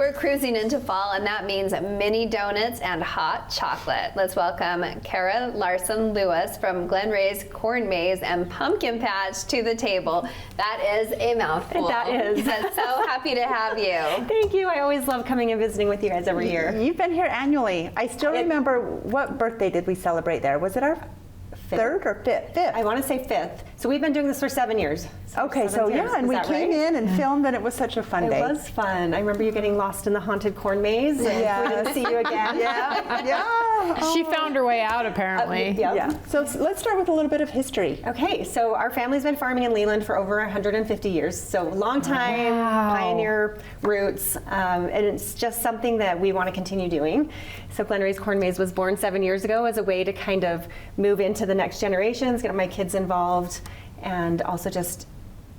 We're cruising into fall, and that means mini donuts and hot chocolate. Let's welcome Kara Larson-Lewis from Glen Corn Maze and Pumpkin Patch to the table. That is a mouthful. That is. I'm so happy to have you. Thank you. I always love coming and visiting with you guys every year. You've been here annually. I still remember, what birthday did we celebrate there? Was it our third or fifth? I want to say fifth. So we've been doing this for 7 years. Okay, so yeah, and we came in and filmed, and it was such a fun day. It was fun. I remember you getting lost in the haunted corn maze. And we didn't see you again. Yeah. She found her way out, apparently. Yeah. So let's start with a little bit of history. Okay, so our family's been farming in Leland for over 150 years. So long time, pioneer roots, and it's just something that we want to continue doing. So Glen Corn Maze was born 7 years ago as a way to kind of move into the next generations, get my kids involved, and also just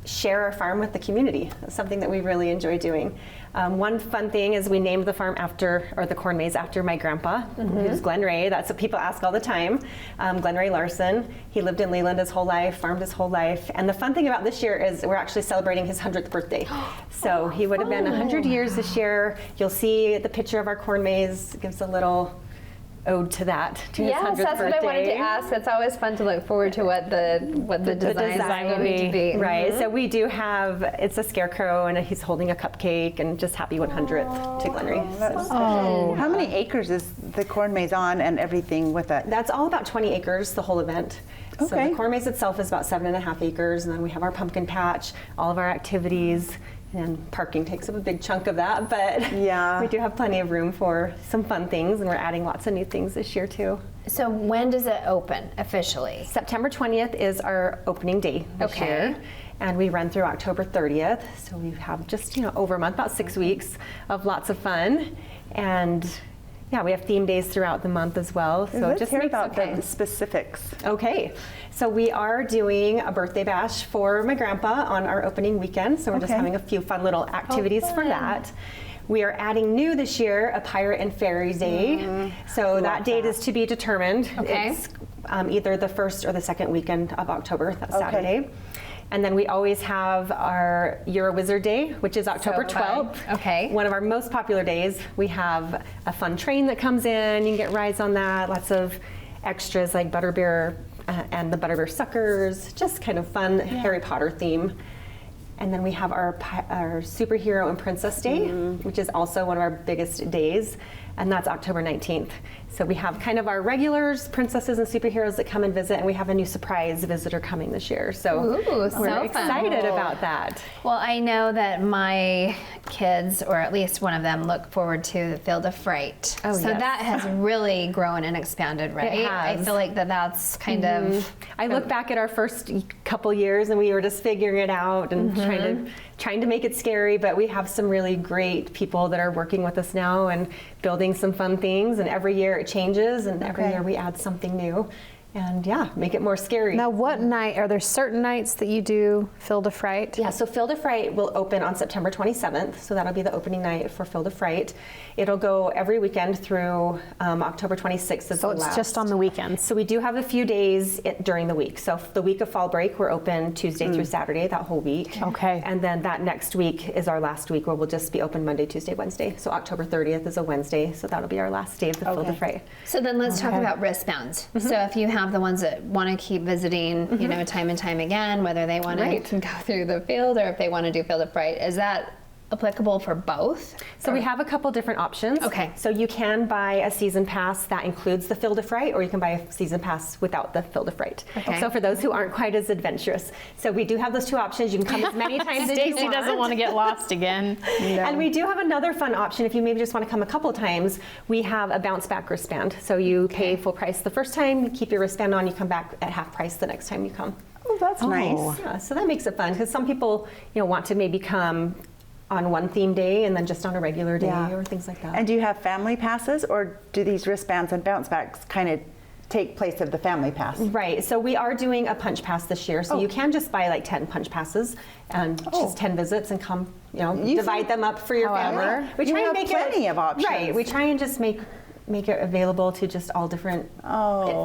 share our farm with the community. It's something that we really enjoy doing. One fun thing is we named the farm or the corn maze after my grandpa, who's Glen Ray. That's what people ask all the time. Glen Ray Larson. He lived in Leland his whole life, farmed his whole life. And the fun thing about this year is we're actually celebrating his 100th birthday. So he would have been 100 years this year. You'll see the picture of our corn maze. It gives a little ode to that, to his 100th birthday. Yes, that's what I wanted to ask. It's always fun to look forward to what the design will be. Right, so we do have, it's a scarecrow, and he's holding a cupcake, and just happy 100th to Glen Ray. How many acres is the corn maze on and everything with it? That's all about 20 acres, the whole event. Okay. So the corn maze itself is about 7.5 acres, and then we have our pumpkin patch, all of our activities, and parking takes up a big chunk of that, but we do have plenty of room for some fun things, and we're adding lots of new things this year too. So when does it open officially? September 20th is our opening day this year, and we run through October 30th. So we have just over a month, about 6 weeks of lots of fun, and yeah, we have theme days throughout the month as well. So let's just hear about the specifics. Okay, so we are doing a birthday bash for my grandpa on our opening weekend. So we're just having a few fun little activities for that. We are adding new this year, a Pirate and Fairy Day. So that date is to be determined. It's either the first or the second weekend of October, that's Saturday. And then we always have our You're a Wizard Day, which is October 12th. Okay. One of our most popular days. We have a fun train that comes in. You can get rides on that. Lots of extras like Butterbeer and the Butterbeer Suckers. Just kind of fun Harry Potter theme. And then we have our Superhero and Princess Day, which is also one of our biggest days. And that's October 19th. So we have kind of our regulars, princesses and superheroes that come and visit, and we have a new surprise visitor coming this year. So we're excited about that. Well, I know that my kids, or at least one of them, look forward to the Field of Fright. So that has really grown and expanded, right? It has. I feel like that's kind of... I look back at our first couple years, and we were just figuring it out and trying to make it scary, but we have some really great people that are working with us now and building some fun things, and every year it changes, and every year we add something new, and make it more scary. Now, what night, are there certain nights that you do Field of Fright? Yeah, so Field of Fright will open on September 27th, so that'll be the opening night for Field of Fright. It'll go every weekend through October 26th. So it's just on the weekends. So we do have a few days during the week. So the week of fall break, we're open Tuesday through Saturday, that whole week. Okay. And then that next week is our last week, where we'll just be open Monday, Tuesday, Wednesday. So October 30th is a Wednesday, so that'll be our last day of the Field of Fright. So then let's talk about wristbands. So if you have the ones that want to keep visiting, time and time again, whether they want to go through the field or if they want to do Field of Fright, is that applicable for both? So we have a couple different options. Okay. So you can buy a season pass that includes the Field of Fright, or you can buy a season pass without the Field of Fright. Okay. So for those who aren't quite as adventurous. So we do have those two options. You can come as many times as you want. Stacy doesn't want to get lost again. And we do have another fun option if you maybe just want to come a couple times. We have a bounce back wristband. So you pay full price the first time, you keep your wristband on, you come back at half price the next time you come. Oh, that's nice. Yeah, so that makes it fun, because some people want to maybe come on one theme day and then just on a regular day or things like that. And do you have family passes, or do these wristbands and bounce backs kind of take place of the family pass? Right, so we are doing a punch pass this year, so you can just buy like 10 punch passes and just 10 visits and come, divide them up for your family. We try and make plenty of options. Right, we try and just make it available to just all different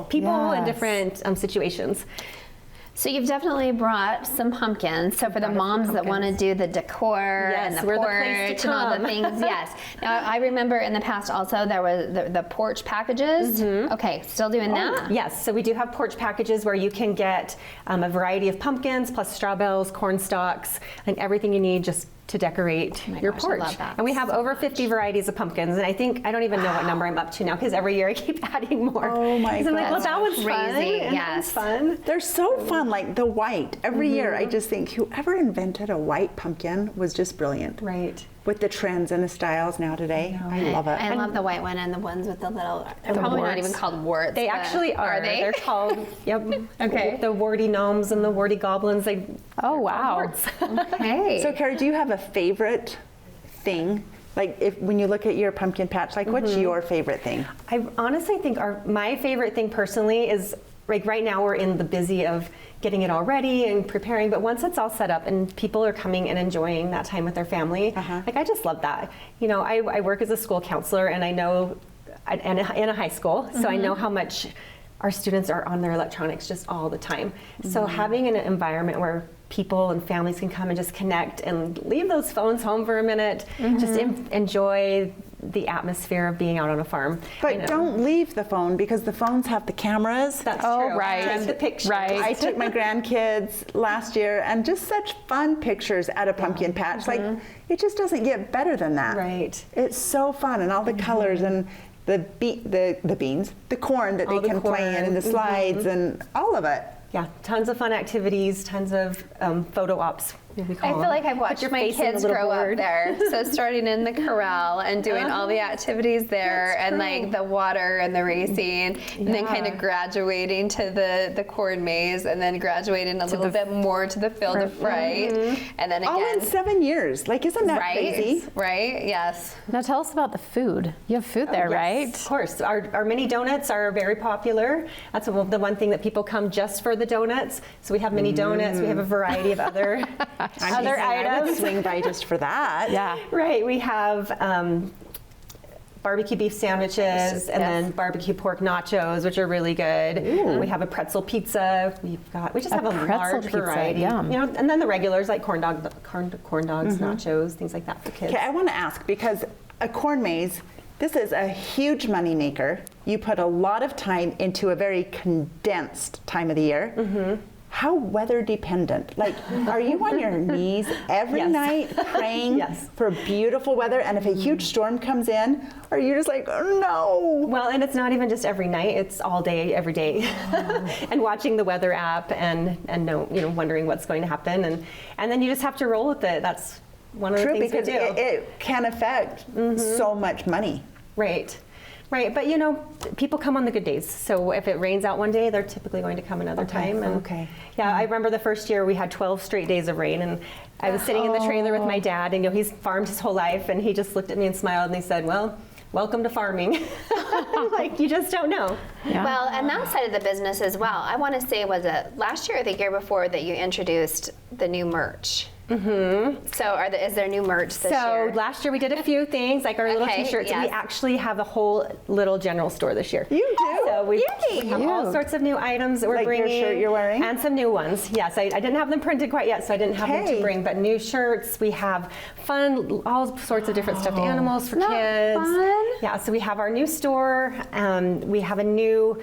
people and different situations. So you've definitely brought some pumpkins. So for the moms that want to do the decor Yes, and the we're the place porch to and all the come. things, yes. Now I remember in the past also there was the porch packages. Okay, still doing that? Yes, so we do have porch packages where you can get a variety of pumpkins plus straw bales, corn stalks, and everything you need just to decorate your gosh, I porch. love that And we have so over 50 varieties of pumpkins, and I don't even know what number I'm up to now because every year I keep adding more. Oh my 'Cause I'm like, well, gosh. that one's fun. Crazy, And that one's yes. fun. They're so fun, like the white. Every year, I just think whoever invented a white pumpkin was just brilliant. Right. With the trends and the styles now today, I love it. I love the white one and the ones with the little, they're probably not warts. even called warts. They but- actually are. they? They're called, yep. Okay. The warty gnomes and the warty goblins. Oh, wow. Hey. So, Kara, do you have a favorite thing? Like, when you look at your pumpkin patch, like, what's your favorite thing? I honestly think my favorite thing personally is, like, right now we're in the busy of getting it all ready and preparing, but once it's all set up and people are coming and enjoying that time with their family, like, I just love that. You know, I work as a school counselor, and I know, and in a high school, so I know how much our students are on their electronics just all the time. So having an environment where people and families can come and just connect and leave those phones home for a minute, just enjoy the atmosphere of being out on a farm. But don't leave the phone, because the phones have the cameras. That's Oh, true. right. And the pictures. Right. I took my grandkids last year, and just such fun pictures at a pumpkin patch. Like, it just doesn't get better than that. Right. It's so fun, and all the colors and the beans, the corn that All they the can play in, corn. and the slides, and all of it. Yeah, tons of fun activities, tons of photo ops. We I call feel them. like I've Put watched your my face in the kids little grow up board. there. So starting in the corral and doing all the activities there, and like the water and the racing, and then kind of graduating to the corn maze, and then graduating a little bit more to the field of fright, and then All in again. 7 years. Like, isn't that Right, crazy? right, yes. Now tell us about the food. You have food there, Yes, right? Of course. Our mini donuts are very popular. That's the one thing that people come just for the donuts. So we have mini donuts. We have a variety of other other I would items. swing by just for that. Yeah. Right. We have barbecue beef sandwiches and then barbecue pork nachos, which are really good. We have a pretzel pizza. We just have a pretzel large pizza, variety. yum. You know, and then the regulars like corn dogs, nachos, things like that for kids. Okay, I want to ask, because a corn maze, this is a huge money maker. You put a lot of time into a very condensed time of the year. How weather dependent? Like, are you on your knees every Yes. night praying Yes. for beautiful weather? And if a huge storm comes in, are you just like, oh no? Well, and it's not even just every night; it's all day, every day, and watching the weather app and wondering what's going to happen, and then you just have to roll with it. That's one of the True, things we because do. it can affect so much money. Right. Right, but you know, people come on the good days. So if it rains out one day, they're typically going to come another time. And okay. Yeah, I remember the first year we had 12 straight days of rain, and I was sitting in the trailer with my dad, and he's farmed his whole life, and he just looked at me and smiled, and he said, "Well, welcome to farming." I'm like, you just don't know. Yeah. Well, and that side of the business as well. I want to say, was it last year or the year before that you introduced the new merch? So is there new merch this year? So last year we did a few things, like our little Okay, t-shirts. yes. We actually have a whole little general store this year. You do? So we Yay! have all Cute. sorts of new items that we're Like your bringing. shirt you're wearing? And some new ones. Yes, I didn't have them printed quite yet, so I didn't have them Okay. to bring. But new shirts, we have fun, all sorts of different stuffed animals for Isn't that kids. fun? Yeah, so we have our new store. We have a new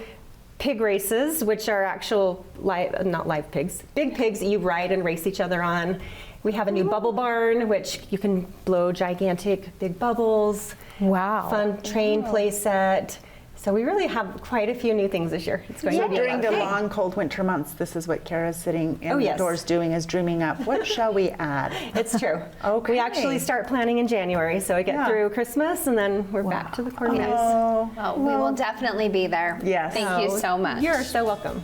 pig races, which are actual not live pigs, big pigs that you ride and race each other on. We have a new bubble barn, which you can blow gigantic big bubbles. Wow. Fun train play set. So we really have quite a few new things this year. It's going So to be during the okay. long, cold winter months, this is what Kara's sitting Oh, yes. indoors doing, is dreaming up. What shall we add? It's true. Okay. We actually start planning in January, so I get Yeah. through Christmas, and then we're back to the corn maze. Oh, Oh, we will definitely be there. Yes. Thank you so much. You're so welcome.